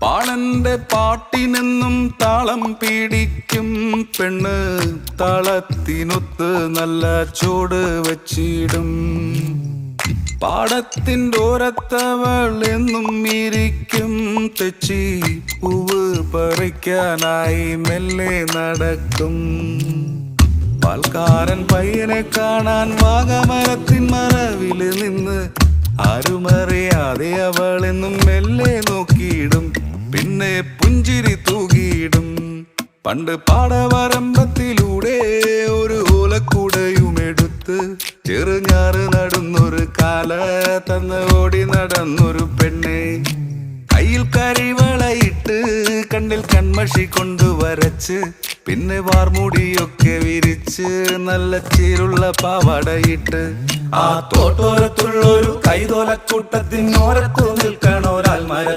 പാളന്റെ പാട്ടിനെന്നും താളം പിടിക്കും പെണ്ണ്, താളത്തിനൊത്ത് നല്ല ചോട് വച്ചിടും. പാടത്തിൻ്റെ ഓരത്തവൾ എന്നും ഇരിക്കും തെച്ചി, പൂവ് പറിക്കാനായി മെല്ലെ നടക്കും. പാൽക്കാരൻ പയ്യനെ കാണാൻ വാഗമരത്തിൻ മറവില് നിന്ന് ആരുമറിയാതെ അവളെന്നും മെല്ലെ നോക്കിയിടും, പിന്നെ പുഞ്ചിരി തൂകിയിടും. പണ്ട് പാടവരമ്പത്തിലൂടെ ഒരു ഓലക്കുടയുമെടുത്ത് ചെറുഞാറ് നടന്നൊരു കാല തന്ന് ഓടി നടന്നൊരു പെണ്ണെ, കയ്യിൽ കരിവളയിട്ട് കണ്ണിൽ കൺമഷി കൊണ്ട് വരച്ച്, പിന്നെ വാർമുടിയൊക്കെ വിരിച്ച് നല്ല ചീരുള്ള പാവാടയിട്ട് ആ തോട്ടോരത്തുള്ളൊരു കൈതോലക്കൂട്ടത്തിനോരത്തു നിൽക്കണോരാൽ മര